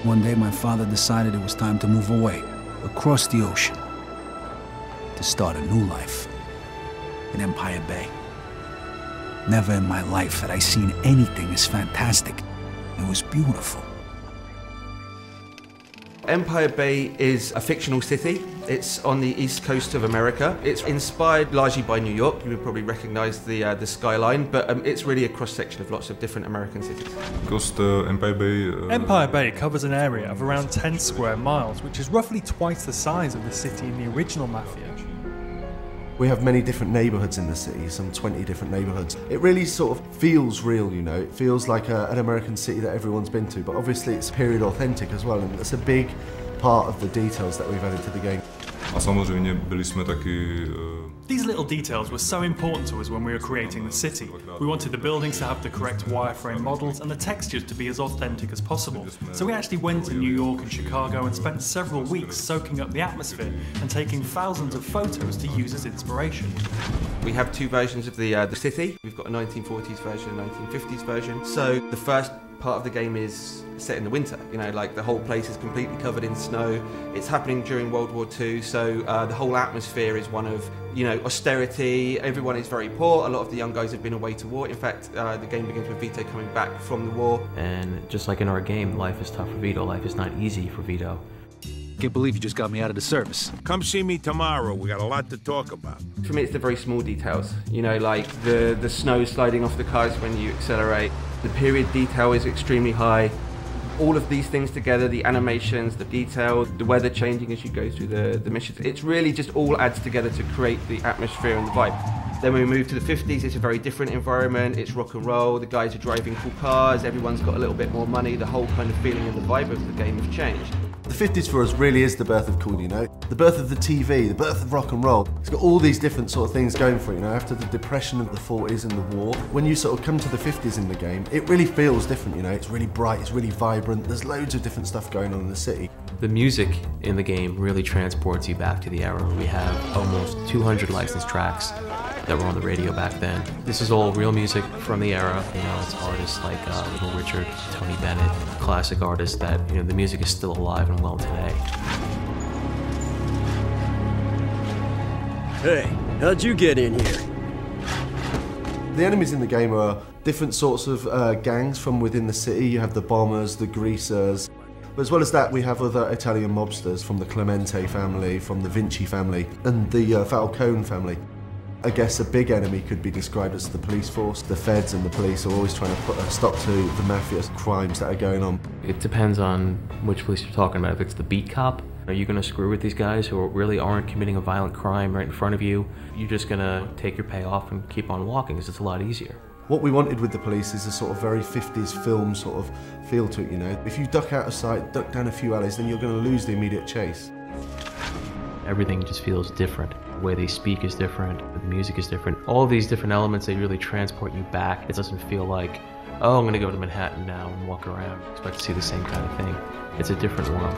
One day my father decided it was time to move away, across the ocean, to start a new life in Empire Bay. Never in my life had I seen anything as fantastic. It was beautiful. Empire Bay is a fictional city. It's on the east coast of America. It's inspired largely by New York. You would probably recognize the skyline, but it's really a cross-section of lots of different American cities. Because Empire Bay... Empire Bay covers an area of around 10 square miles, which is roughly twice the size of the city in the original Mafia. We have many different neighbourhoods in the city, some 20 different neighbourhoods. It really sort of feels real, you know. It feels like an American city that everyone's been to, but obviously it's period authentic as well, and that's a big part of the details that we've added to the game. A samozřejmě byli jsme taky... These little details were so important to us when we were creating the city. We wanted the buildings to have the correct wireframe models and the textures to be as authentic as possible. So we actually went to New York and Chicago and spent several weeks soaking up the atmosphere and taking thousands of photos to use as inspiration. We have two versions of the city. We've got a 1940s version and a 1950s version. So the first part of the game is set in the winter, you know, like the whole place is completely covered in snow. It's happening during World War II, so the whole atmosphere is one of, you know, austerity. Everyone is very poor. A lot of the young guys have been away to war. In fact, the game begins with Vito coming back from the war. And just like in our game, life is tough for Vito. Life is not easy for Vito. Can't believe you just got me out of the service. Come see me tomorrow. We got a lot to talk about. For me, it's the very small details. You know, like the snow sliding off the cars when you accelerate. The period detail is extremely high. All of these things together, the animations, the detail, the weather changing as you go through the missions, it's really just all adds together to create the atmosphere and the vibe. Then when we move to the 50s, it's a very different environment. It's rock and roll, the guys are driving cool cars, everyone's got a little bit more money, the whole kind of feeling and the vibe of the game have changed. The 50s for us really is the birth of cool, you know? The birth of the TV, the birth of rock and roll. It's got all these different sort of things going for it, you know, after the depression of the 40s and the war. When you sort of come to the 50s in the game, it really feels different, you know? It's really bright, it's really vibrant, there's loads of different stuff going on in the city. The music in the game really transports you back to the era. We have almost 200 licensed tracks that were on the radio back then. This is all real music from the era. You know, it's artists like Little Richard, Tony Bennett, classic artists that, you know, the music is still alive and well today. Hey, how'd you get in here? The enemies in the game are different sorts of gangs from within the city. You have the bombers, the greasers. But as well as that, we have other Italian mobsters from the Clemente family, from the Vinci family, and the Falcone family. I guess a big enemy could be described as the police force. The feds and the police are always trying to put a stop to the mafia crimes that are going on. It depends on which police you're talking about. If it's the beat cop, are you going to screw with these guys who really aren't committing a violent crime right in front of you? You're just going to take your payoff and keep on walking because it's a lot easier. What we wanted with the police is a sort of very 50s film sort of feel to it, you know. If you duck out of sight, duck down a few alleys, then you're going to lose the immediate chase. Everything just feels different. The way they speak is different, the music is different. All these different elements, they really transport you back. It doesn't feel like, oh, I'm gonna go to Manhattan now and walk around. Expect to see the same kind of thing. It's a different world.